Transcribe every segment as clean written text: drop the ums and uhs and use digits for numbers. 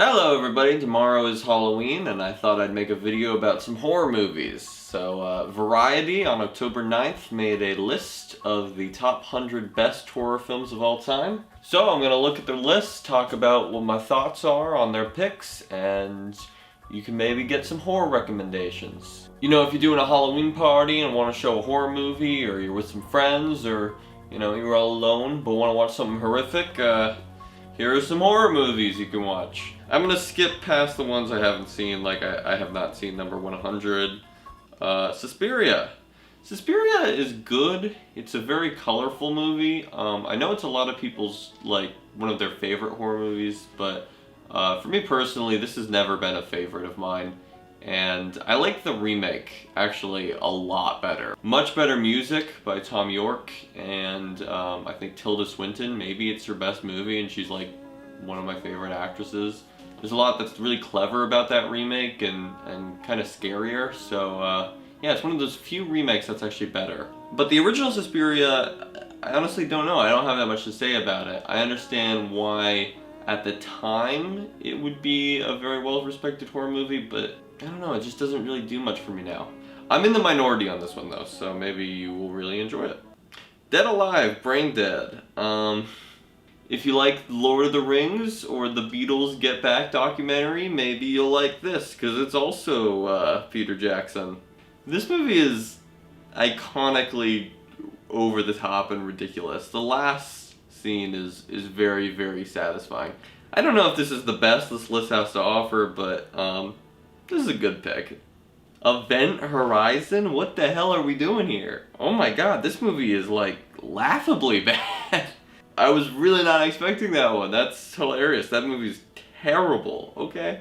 Hello everybody, tomorrow is Halloween and I thought I'd make a video about some horror movies. So Variety on October 9th made a list of the top 100 best horror films of all time. So I'm going to look at their list, talk about what my thoughts are on their picks, and you can maybe get some horror recommendations. You know, if you're doing a Halloween party and want to show a horror movie, or you're with some friends, or you're all alone but want to watch something horrific, here are some horror movies you can watch. I'm gonna skip past the ones I haven't seen, like I have not seen number 100. Suspiria. Suspiria is good. It's a very colorful movie. I know it's a lot of people's, like, one of their favorite horror movies, but for me personally, this has never been a favorite of mine. And I like the remake, actually, a lot better. Much better music by Thom Yorke, and I think Tilda Swinton, maybe it's her best movie, and she's like one of my favorite actresses. There's a lot that's really clever about that remake and kind of scarier, so yeah, it's one of those few remakes that's actually better. But the original Suspiria, I honestly don't know. I don't have that much to say about it. I understand why at the time it would be a very well-respected horror movie, but I don't know, it just doesn't really do much for me now. I'm in the minority on this one though, so maybe you will really enjoy it. Dead Alive, Brain Dead. If you like Lord of the Rings or the Beatles Get Back documentary, maybe you'll like this, because it's also Peter Jackson. This movie is iconically over the top and ridiculous. The last scene is very, very satisfying. I don't know if this is the best this list has to offer, but this is a good pick. Event Horizon? What the hell are we doing here? Oh my god, this movie is like laughably bad. I was really not expecting that one. That's hilarious. That movie's terrible, okay?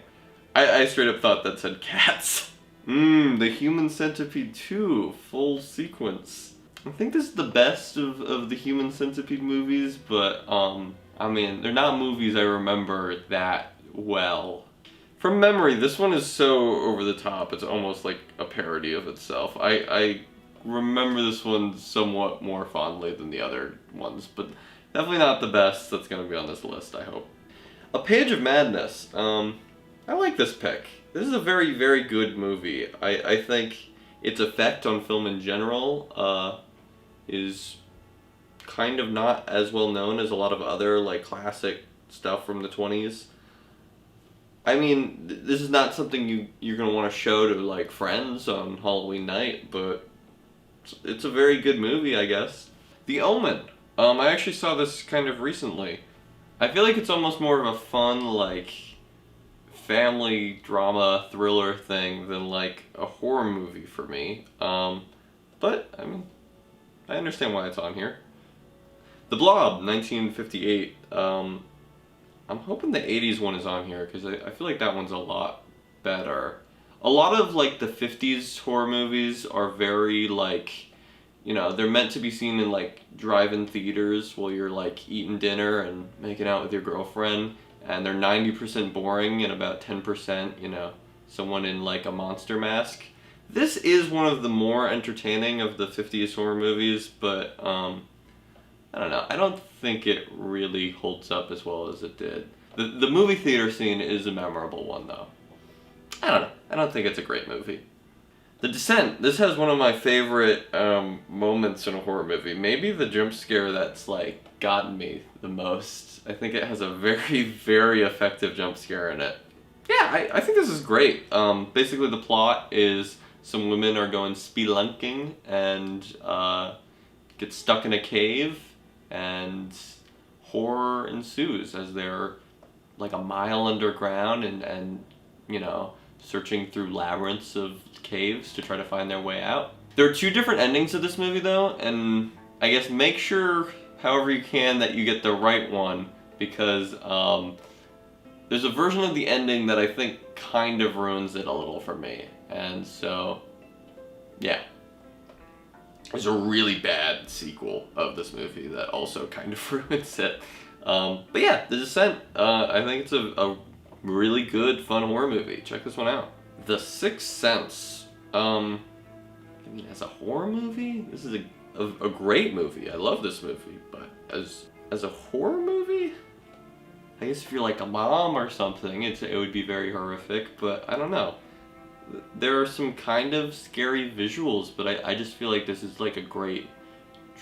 I straight up thought that said Cats. The Human Centipede 2, full sequence. I think this is the best of the Human Centipede movies, but I mean, they're not movies I remember that well. From memory, this one is so over the top, it's almost like a parody of itself. I remember this one somewhat more fondly than the other ones, but definitely not the best that's going to be on this list, I hope. A Page of Madness. I like this pick. This is a very, very good movie. I think its effect on film in general is kind of not as well known as a lot of other like classic stuff from the 20s. I mean, this is not something you're going to want to show to like friends on Halloween night, but it's a very good movie, I guess. The Omen. I actually saw this kind of recently. I feel like it's almost more of a fun, like, family drama thriller thing than like a horror movie for me. But I mean, I understand why it's on here. The Blob, 1958. I'm hoping the 80s one is on here because I feel like that one's a lot better. A lot of like the 50s horror movies are very like, they're meant to be seen in like drive-in theaters while you're like eating dinner and making out with your girlfriend, and they're 90% boring and about 10%, someone in like a monster mask. This is one of the more entertaining of the 50s horror movies, but I don't know. I don't think it really holds up as well as it did. The movie theater scene is a memorable one, though. I don't know. I don't think it's a great movie. The Descent. This has one of my favorite moments in a horror movie. Maybe the jump scare that's, like, gotten me the most. I think it has a very, very effective jump scare in it. Yeah, I think this is great. Basically, the plot is some women are going spelunking and get stuck in a cave, and horror ensues as they're like a mile underground and searching through labyrinths of caves to try to find their way out. There are two different endings of this movie though, and I guess make sure however you can that you get the right one, because there's a version of the ending that I think kind of ruins it a little for me, and so yeah. There's a really bad sequel of this movie that also kind of ruins it. But yeah, The Descent, I think it's a really good, fun horror movie. Check this one out. The Sixth Sense. I mean, as a horror movie, this is a great movie. I love this movie, but as a horror movie, I guess if you're like a mom or something, it would be very horrific, but I don't know. There are some kind of scary visuals, but I just feel like this is like a great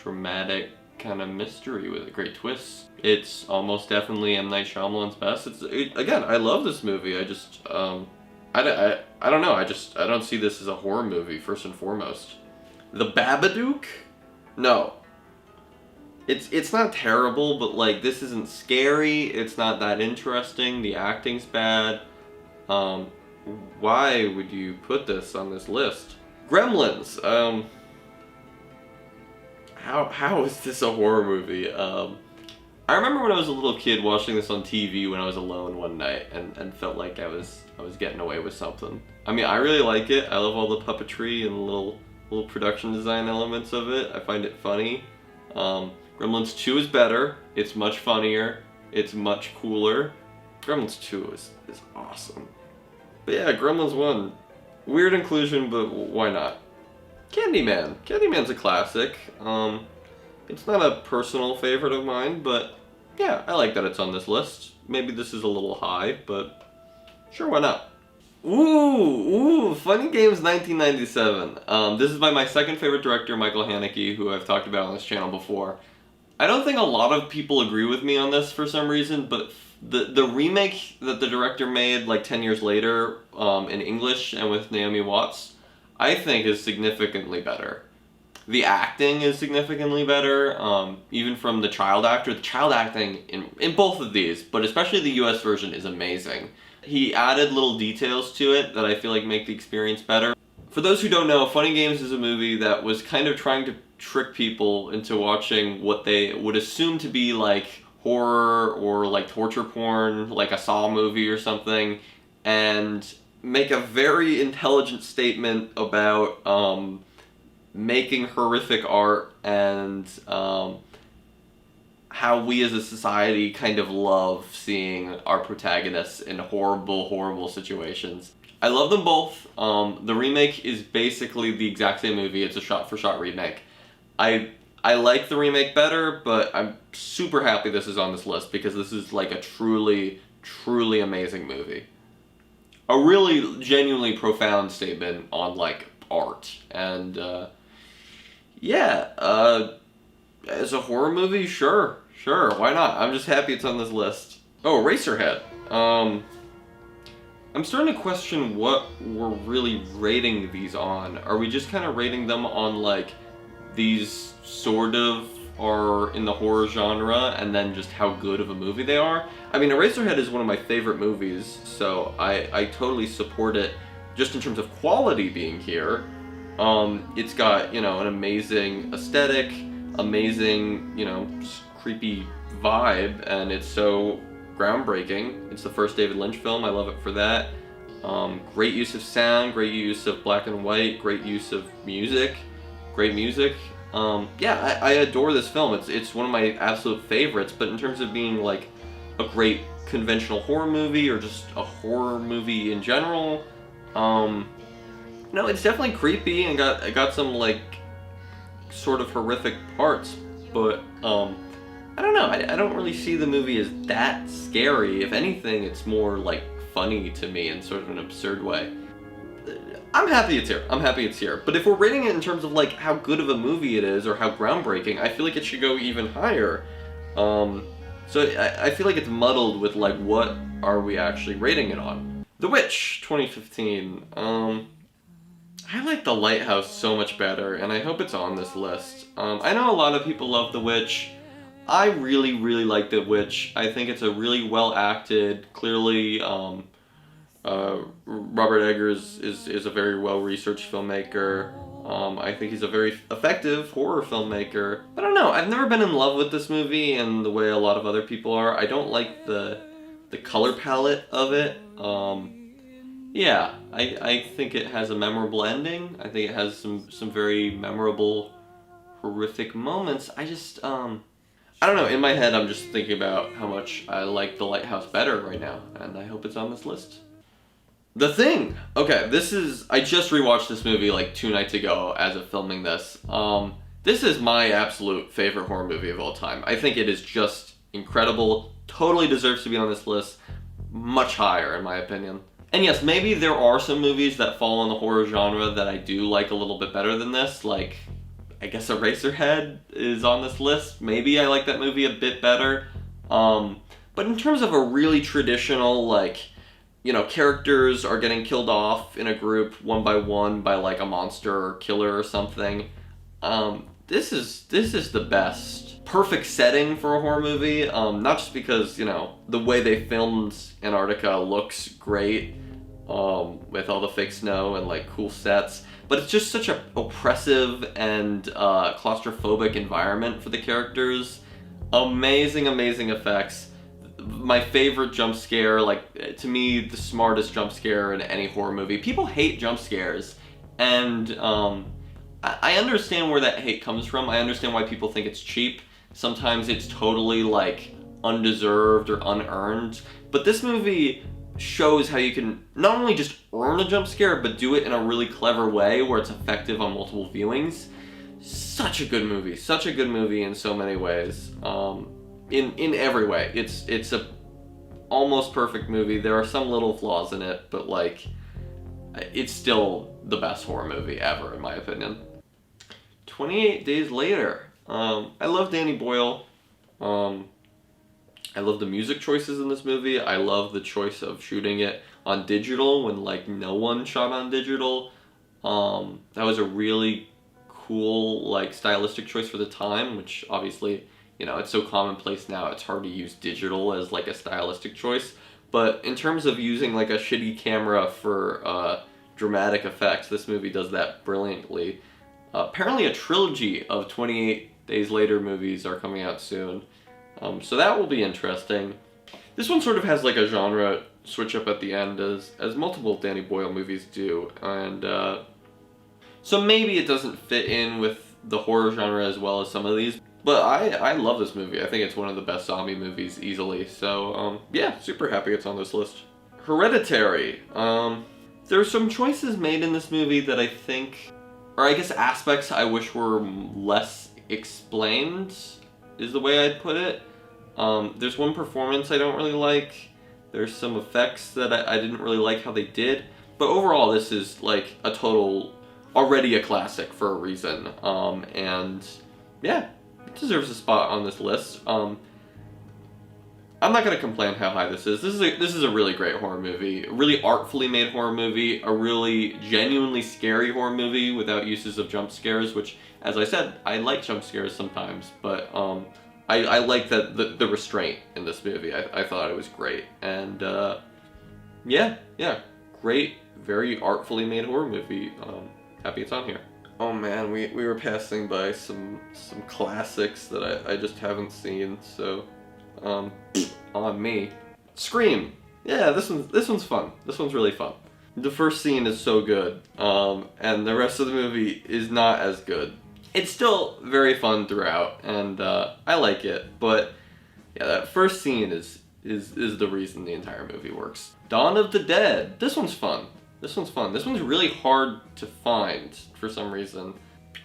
dramatic kind of mystery with a great twist. It's almost definitely M. Night Shyamalan's best. Again, I love this movie. I just, I don't know. I don't see this as a horror movie, first and foremost. The Babadook? No. It's not terrible, but like this isn't scary. It's not that interesting. The acting's bad. Why would you put this on this list? Gremlins. How is this a horror movie? I remember when I was a little kid watching this on TV when I was alone one night and felt like I was getting away with something. I mean, I really like it. I love all the puppetry and little production design elements of it. I find it funny. Gremlins 2 is better. It's much funnier. It's much cooler. Gremlins 2 is awesome. But yeah, Gremlins 1. Weird inclusion, but why not? Candyman. Candyman's a classic. It's not a personal favorite of mine, but yeah, I like that it's on this list. Maybe this is a little high, but sure, why not? Ooh, Funny Games 1997. This is by my second favorite director, Michael Haneke, who I've talked about on this channel before. I don't think a lot of people agree with me on this for some reason, but the remake that the director made like 10 years later in English and with Naomi Watts, I think is significantly better. The acting is significantly better, even from the child actor. The child acting in both of these, but especially the US version, is amazing. He added little details to it that I feel like make the experience better. For those who don't know, Funny Games is a movie that was kind of trying to trick people into watching what they would assume to be like horror or like torture porn, like a Saw movie or something, and make a very intelligent statement about making horrific art and how we as a society kind of love seeing our protagonists in horrible situations. I love them both. The remake is basically the exact same movie. It's a shot-for-shot remake. I like the remake better, but I'm super happy this is on this list because this is like a truly amazing movie. A really genuinely profound statement on like art, and yeah, as a horror movie, sure, why not? I'm just happy it's on this list. Oh, Eraserhead. I'm starting to question what we're really rating these on. Are we just kind of rating them on like these sort of are in the horror genre and then just how good of a movie they are? I mean, Eraserhead is one of my favorite movies, so I totally support it just in terms of quality being here. It's got, you know, an amazing aesthetic, amazing, you know, creepy vibe, and it's so groundbreaking. It's the first David Lynch film. I love it for that. Great use of sound, great use of black and white, great use of music, great music. Yeah, I adore this film. It's one of my absolute favorites, but in terms of being like a great conventional horror movie or just a horror movie in general, no, it's definitely creepy and got some like sort of horrific parts, but I don't know. I don't really see the movie as that scary. If anything, it's more like funny to me in sort of an absurd way. I'm happy it's here. But if we're rating it in terms of like how good of a movie it is or how groundbreaking, I feel like it should go even higher. So I feel like it's muddled with like what are we actually rating it on. The Witch, 2015. I like The Lighthouse so much better, and I hope it's on this list. I know a lot of people love The Witch. I really like The Witch. I think it's a really well acted, clearly Robert Eggers is a very well researched filmmaker. I think he's a very effective horror filmmaker. I don't know, I've never been in love with this movie in the way a lot of other people are. I don't like the color palette of it. Yeah, I think it has a memorable ending. I think it has some very memorable, horrific moments. I just, I don't know, in my head I'm just thinking about how much I like The Lighthouse better right now, and I hope it's on this list. The Thing! Okay, I just rewatched this movie like 2 nights ago as of filming this. This is my absolute favorite horror movie of all time. I think it is just incredible, totally deserves to be on this list much higher, in my opinion. And yes, maybe there are some movies that fall in the horror genre that I do like a little bit better than this, like, I guess Eraserhead is on this list. Maybe I like that movie a bit better. But in terms of a really traditional, like, you know, characters are getting killed off in a group one by one by like a monster or killer or something, this is the best. Perfect setting for a horror movie, not just because, you know, the way they filmed Antarctica looks great, with all the fake snow and like cool sets, but it's just such a oppressive and claustrophobic environment for the characters. Amazing effects. My favorite jump scare, like, to me, the smartest jump scare in any horror movie. People hate jump scares, and I understand where that hate comes from. I understand why people think it's cheap. Sometimes it's totally, like, undeserved or unearned. But this movie shows how you can not only just earn a jump scare, but do it in a really clever way where it's effective on multiple viewings. Such a good movie in so many ways. In every way. It's a almost perfect movie. There are some little flaws in it, but like, it's still the best horror movie ever, in my opinion. 28 Days Later. I love Danny Boyle. I love the music choices in this movie. I love the choice of shooting it on digital when like no one shot on digital. That was a really cool, like, stylistic choice for the time, which obviously, you know, it's so commonplace now, it's hard to use digital as like a stylistic choice. But in terms of using like a shitty camera for dramatic effects, this movie does that brilliantly. Apparently a trilogy of 28 Days Later movies are coming out soon. So that will be interesting. This one sort of has like a genre switch up at the end, as multiple Danny Boyle movies do. And so maybe it doesn't fit in with the horror genre as well as some of these. But I love this movie. I think it's one of the best zombie movies easily. So yeah, super happy it's on this list. Hereditary. There are some choices made in this movie that I think, or I guess aspects I wish were less explained, is the way I'd put it. There's one performance I don't really like. There's some effects that I didn't really like how they did. But overall, this is like a total, already a classic for a reason. And yeah, it deserves a spot on this list. I'm not gonna complain how high this is. This is a really great horror movie, a really artfully made horror movie, a really genuinely scary horror movie without uses of jump scares, which, as I said, I like jump scares sometimes, but I like that the restraint in this movie. I thought it was great, and yeah, great, very artfully made horror movie. Happy it's on here. Oh man, we were passing by some classics that I just haven't seen, so on me. Scream. Yeah, this one's fun. This one's really fun. The first scene is so good, and the rest of the movie is not as good. It's still very fun throughout, and I like it, but yeah, that first scene is the reason the entire movie works. Dawn of the Dead. This one's fun. This one's really hard to find for some reason.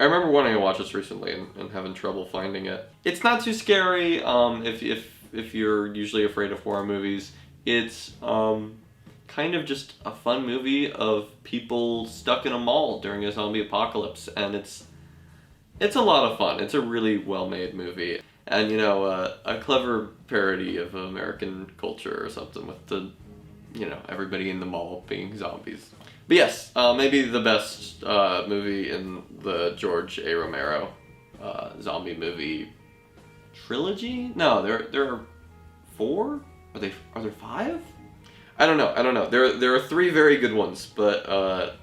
I remember wanting to watch this recently and having trouble finding it. It's not too scary if you're usually afraid of horror movies. It's kind of just a fun movie of people stuck in a mall during a zombie apocalypse, and it's a lot of fun. It's a really well-made movie, and you know, a clever parody of American culture or something with the, you know, everybody in the mall being zombies. But yes, maybe the best movie in the George A. Romero zombie movie trilogy. No, there are 4. Are there 5? I don't know. There are 3 very good ones, but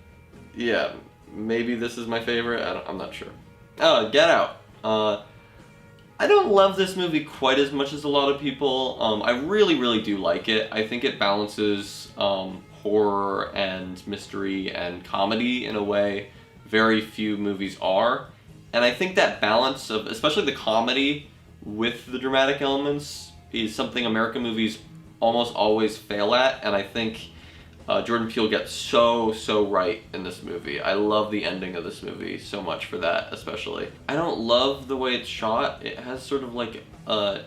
yeah, maybe this is my favorite. I'm not sure. Get Out. I don't love this movie quite as much as a lot of people. I really do like it. I think it balances horror and mystery and comedy in a way very few movies are. And I think that balance of, especially the comedy with the dramatic elements, is something American movies almost always fail at, and I think Jordan Peele gets so right in this movie. I love the ending of this movie so much for that, especially. I don't love the way it's shot. It has sort of like an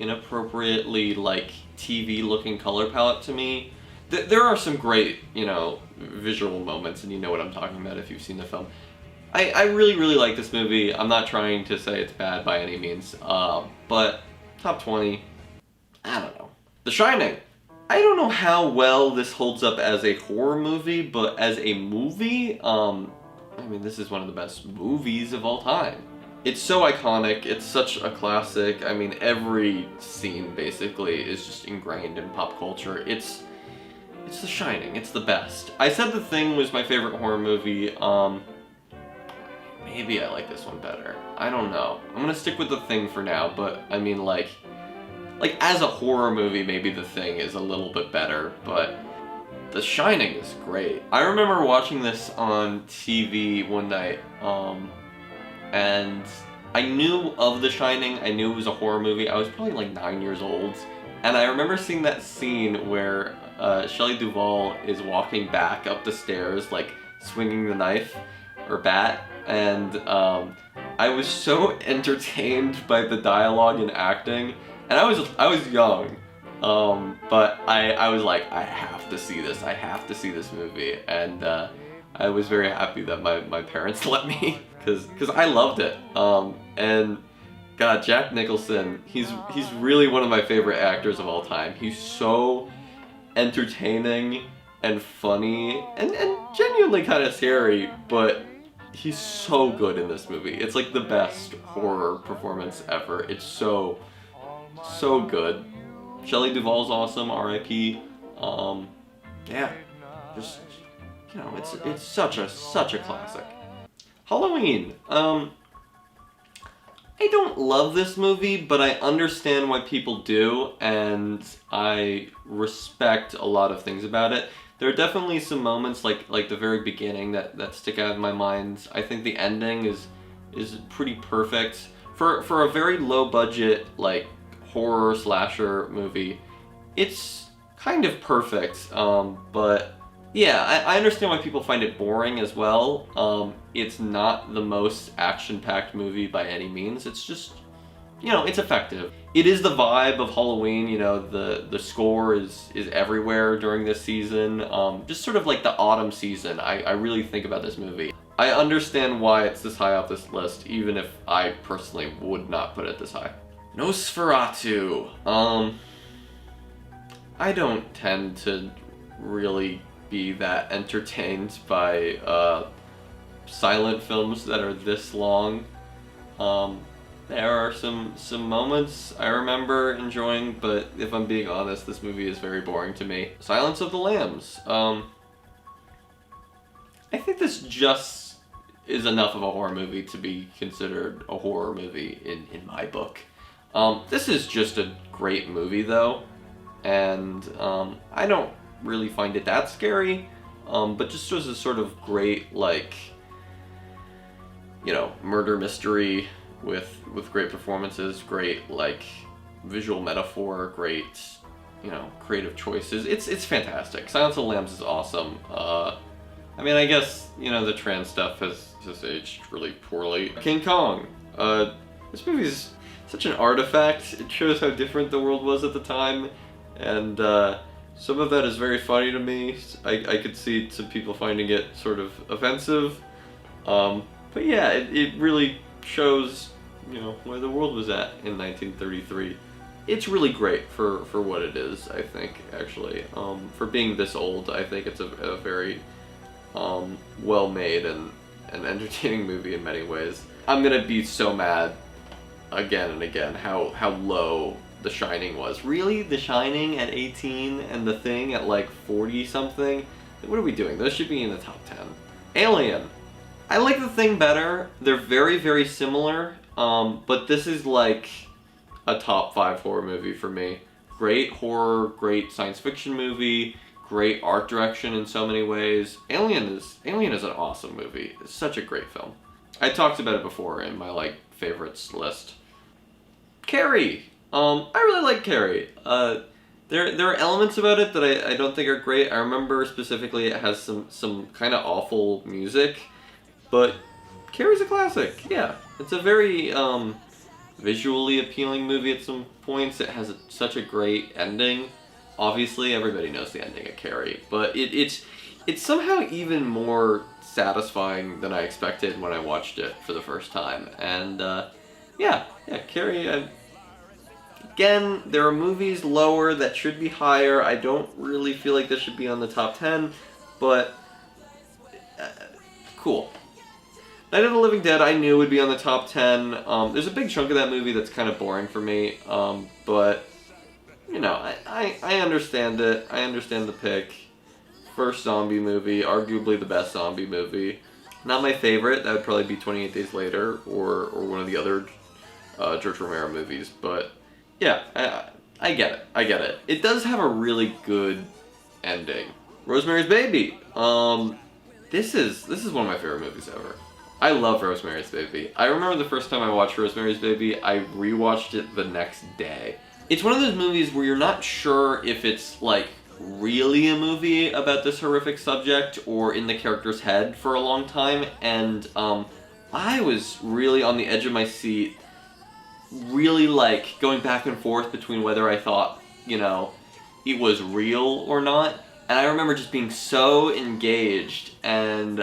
inappropriately, like, TV-looking color palette to me. There are some great, you know, visual moments, and you know what I'm talking about if you've seen the film. I really, really like this movie. I'm not trying to say it's bad by any means, but top 20, I don't know. The Shining. I don't know how well this holds up as a horror movie, but as a movie, I mean, this is one of the best movies of all time. It's so iconic, it's such a classic. I mean, every scene basically is just ingrained in pop culture. It's The Shining, it's the best. I said The Thing was my favorite horror movie. Maybe I like this one better. I don't know. I'm gonna stick with The Thing for now, but I mean, like as a horror movie, maybe The Thing is a little bit better, but The Shining is great. I remember watching this on TV one night, and I knew of The Shining. I knew it was a horror movie. I was probably like 9 years old, and I remember seeing that scene where Shelley Duvall is walking back up the stairs, like swinging the knife or bat, and I was so entertained by the dialogue and acting, and I was young, but I was like, I have to see this. I have to see this movie, and I was very happy that my parents let me, because I loved it. And God, Jack Nicholson, he's really one of my favorite actors of all time. He's so entertaining and funny and genuinely kind of scary, but he's so good in this movie. It's like the best horror performance ever. It's so good. Shelley Duvall's awesome, R.I.P. Yeah, just, you know, it's such a classic. Halloween. I don't love this movie, but I understand why people do, and I respect a lot of things about it. There are definitely some moments like the very beginning that stick out in my mind. I think the ending is pretty perfect for a very low budget, like, horror slasher movie. It's kind of perfect, but yeah, I understand why people find it boring as well. It's not the most action-packed movie by any means. It's just, you know, it's effective. It is the vibe of Halloween. You know, the score is everywhere during this season. Just sort of like the autumn season. I really think about this movie. I understand why it's this high up this list, even if I personally would not put it this high. Nosferatu. I don't tend to really be that entertained by silent films that are this long. There are some moments I remember enjoying, but if I'm being honest, this movie is very boring to me. Silence of the Lambs. I think this just is enough of a horror movie to be considered a horror movie in my book. This is just a great movie though, and I don't really find it that scary, but just as a sort of great, like, you know, murder mystery with great performances, great, like, visual metaphor, great, you know, creative choices. It's fantastic. Silence of the Lambs is awesome. I mean, I guess, you know, the trans stuff has aged really poorly. King Kong. This movie is such an artifact. It shows how different the world was at the time, and some of that is very funny to me. I could see some people finding it sort of offensive, but yeah, it really shows, you know, where the world was at in 1933. It's really great for what it is, I think, actually. For being this old, I think it's a very well-made and entertaining movie in many ways. I'm gonna be so mad again and again how low The Shining was. Really? The Shining at 18 and The Thing at like 40 something? What are we doing? Those should be in the top 10. Alien. I like The Thing better. They're very, very similar, but this is like a top 5 horror movie for me. Great horror, great science fiction movie, great art direction in so many ways. Alien is an awesome movie. It's such a great film. I talked about it before in my, like, favorites list. Carrie. I really like Carrie. There are elements about it that I don't think are great. I remember specifically it has some kind of awful music, but Carrie's a classic. Yeah, it's a very visually appealing movie at some points. It has such a great ending. Obviously, everybody knows the ending of Carrie, but it's somehow even more satisfying than I expected when I watched it for the first time. And yeah, Carrie. Again, there are movies lower that should be higher. I don't really feel like this should be on the top 10, but cool. Night of the Living Dead I knew would be on the top 10. There's a big chunk of that movie that's kind of boring for me, but, you know, I understand it. I understand the pick. First zombie movie, arguably the best zombie movie. Not my favorite, that would probably be 28 Days Later, or one of the other George Romero movies, but yeah, I get it. It does have a really good ending. Rosemary's Baby. This is one of my favorite movies ever. I love Rosemary's Baby. I remember the first time I watched Rosemary's Baby, I rewatched it the next day. It's one of those movies where you're not sure if it's like really a movie about this horrific subject or in the character's head for a long time, and I was really on the edge of my seat, really like going back and forth between whether I thought, you know, it was real or not. And I remember just being so engaged and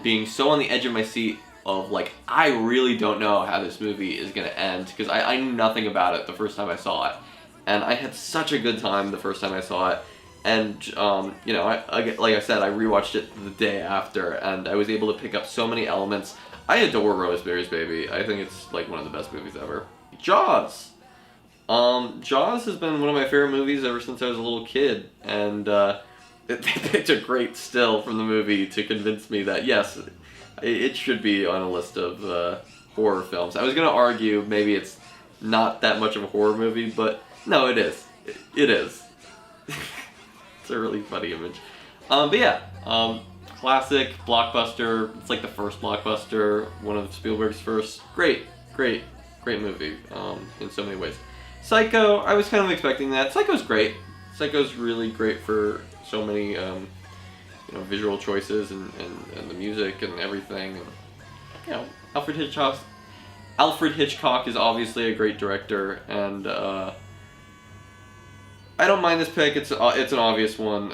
being so on the edge of my seat of like, I really don't know how this movie is gonna end, because I knew nothing about it the first time I saw it. And I had such a good time the first time I saw it. And, you know, like I said, I rewatched it the day after, and I was able to pick up so many elements. I adore Rosemary's Baby. I think it's like one of the best movies ever. Jaws. Jaws has been one of my favorite movies ever since I was a little kid, and they picked a great still from the movie to convince me that yes, it should be on a list of horror films. I was gonna argue maybe it's not that much of a horror movie, but no, it is. It is. It's a really funny image. But yeah, classic blockbuster. It's like the first blockbuster, one of Spielberg's first. Great movie in so many ways. Psycho, I was kind of expecting that. Psycho's great. Psycho's really great for so many you know, visual choices and the music and everything. And, you know, Alfred Hitchcock is obviously a great director, and I don't mind this pick. It's an obvious one.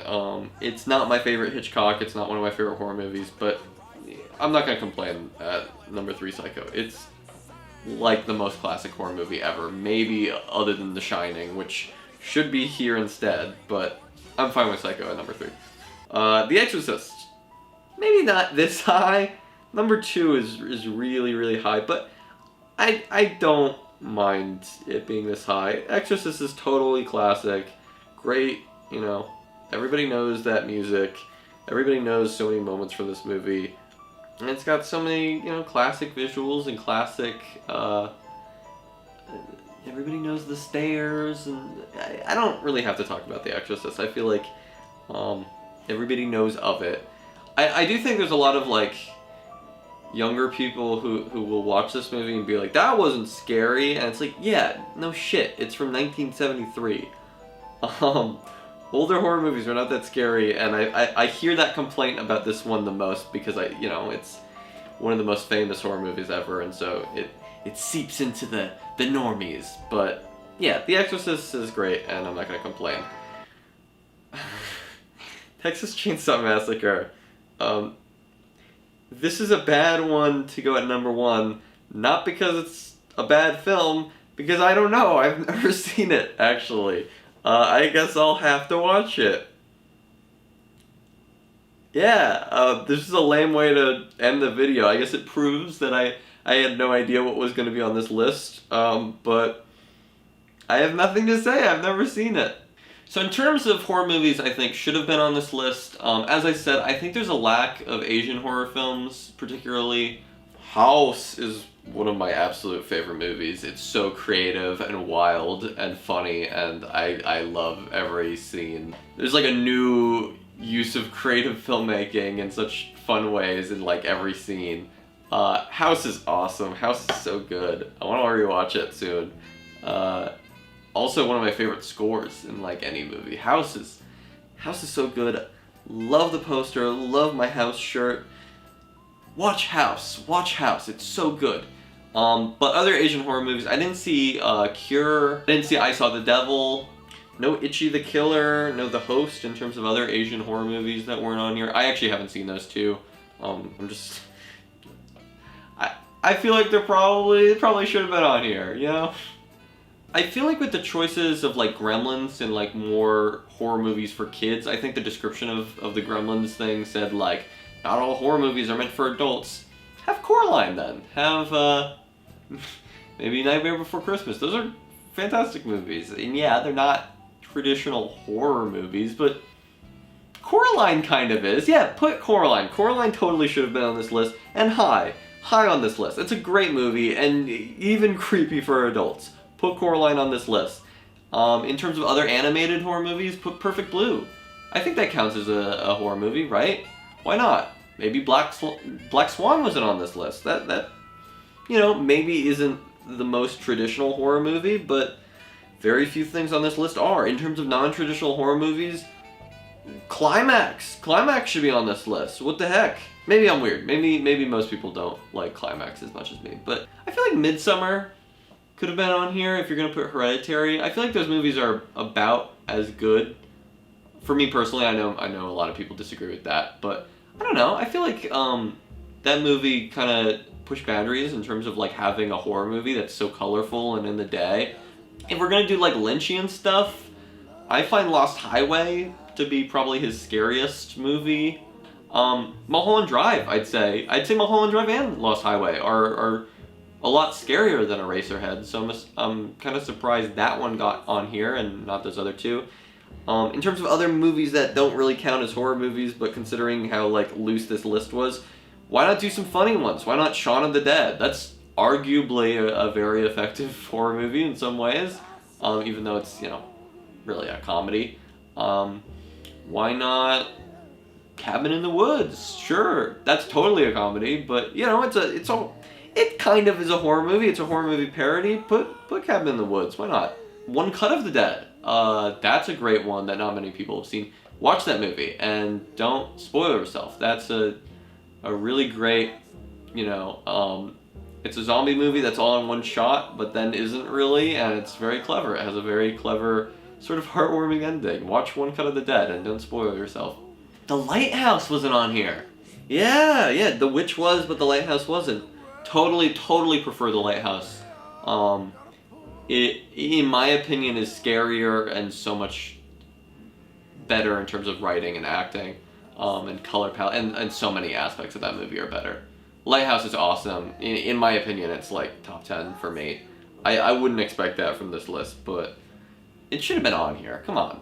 It's not my favorite Hitchcock. It's not one of my favorite horror movies, but I'm not gonna complain at number 3, Psycho. It's like the most classic horror movie ever, maybe other than The Shining, which should be here instead, but I'm fine with Psycho at number 3. The Exorcist, maybe not this high. Number 2 is really high, but I don't mind it being this high. Exorcist is totally classic, great, you know, everybody knows that music, everybody knows so many moments from this movie, and it's got so many, you know, classic visuals and classic, everybody knows the stairs, and I don't really have to talk about The Exorcist. I feel like everybody knows of it. I do think there's a lot of like younger people who will watch this movie and be like, that wasn't scary, and it's like, yeah, no shit, it's from 1973. Older horror movies are not that scary, and I hear that complaint about this one the most because you know, it's one of the most famous horror movies ever, and so it seeps into the normies. But yeah, The Exorcist is great, and I'm not gonna complain. Texas Chainsaw Massacre. This is a bad one to go at number 1, not because it's a bad film, because I don't know, I've never seen it, actually. I guess I'll have to watch it. Yeah, this is a lame way to end the video. I guess it proves that I had no idea what was going to be on this list, but I have nothing to say, I've never seen it. So in terms of horror movies I think should have been on this list, as I said, I think there's a lack of Asian horror films, particularly. House is one of my absolute favorite movies. It's so creative and wild and funny, and I love every scene. There's like a new use of creative filmmaking in such fun ways in like every scene. House is awesome. House is so good. I want to rewatch it soon. Also one of my favorite scores in like any movie. House is so good. Love the poster, love my House shirt. Watch House, it's so good. But other Asian horror movies, I didn't see Cure, I didn't see I Saw the Devil, no Itchy the Killer, no The Host in terms of other Asian horror movies that weren't on here. I actually haven't seen those two. I feel like they probably should have been on here, you know? I feel like with the choices of like Gremlins and like more horror movies for kids, I think the description of the Gremlins thing said like, not all horror movies are meant for adults. Have Coraline then. Have maybe Nightmare Before Christmas. Those are fantastic movies. And yeah, they're not traditional horror movies, but Coraline kind of is. Yeah, put Coraline. Coraline totally should have been on this list. And high on this list. It's a great movie and even creepy for adults. Put Coraline on this list. In terms of other animated horror movies, put Perfect Blue. I think that counts as a horror movie, right? Why not? Maybe Black Swan wasn't on this list. That you know, maybe isn't the most traditional horror movie, but very few things on this list are. In terms of non-traditional horror movies, Climax should be on this list. What the heck? Maybe I'm weird. Maybe most people don't like Climax as much as me, but I feel like Midsommar could have been on here if you're gonna put Hereditary. I feel like those movies are about as good. For me personally, I know a lot of people disagree with that, but I don't know. I feel like that movie kind of pushed boundaries in terms of like having a horror movie that's so colorful and in the day. If we're gonna do like Lynchian stuff, I find Lost Highway to be probably his scariest movie. Mulholland Drive, I'd say Mulholland Drive and Lost Highway are a lot scarier than Eraserhead, so I'm kind of surprised that one got on here and not those other two. In terms of other movies that don't really count as horror movies, but considering how like loose this list was, why not do some funny ones? Why not Shaun of the Dead? That's arguably a very effective horror movie in some ways, even though it's, you know, really a comedy. Why not Cabin in the Woods? Sure, that's totally a comedy, but you know, it kind of is a horror movie. It's a horror movie parody. Put Cabin in the Woods. Why not? One Cut of the Dead. That's a great one that not many people have seen. Watch that movie and don't spoil yourself. That's a really great, you know, it's a zombie movie that's all in one shot, but then isn't really, and it's very clever. It has a very clever, sort of heartwarming ending. Watch One Cut of the Dead and don't spoil yourself. The Lighthouse wasn't on here. Yeah, The Witch was, but The Lighthouse wasn't. Totally prefer The Lighthouse. It, in my opinion, is scarier and so much better in terms of writing and acting, and color palette, and so many aspects of that movie are better. Lighthouse is awesome. In my opinion, it's like top 10 for me. I wouldn't expect that from this list, but it should have been on here. Come on.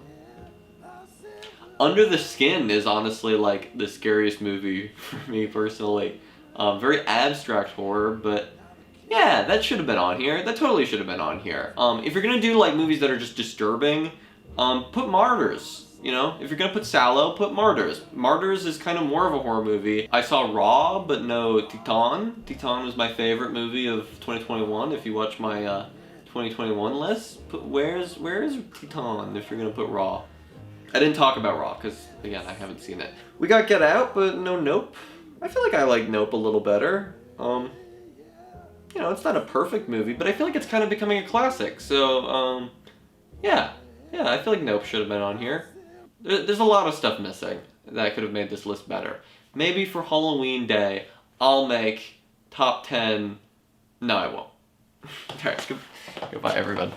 Under the Skin is honestly like the scariest movie for me personally. Very abstract horror, but yeah, that should have been on here. That totally should have been on here. If you're gonna do like movies that are just disturbing, put Martyrs. You know, if you're gonna put Salò, put Martyrs. Martyrs is kind of more of a horror movie. I saw Raw, but no Titan. Titan was my favorite movie of 2021. If you watch my 2021 list, where is Titan if you're gonna put Raw? I didn't talk about Raw because again I haven't seen it. We got Get Out, but no Nope. I feel like I like Nope a little better. You know, it's not a perfect movie, but I feel like it's kind of becoming a classic. So, yeah, I feel like Nope should have been on here. There's a lot of stuff missing that could have made this list better. Maybe for Halloween Day, I'll make top 10. No, I won't. Alright, goodbye everyone.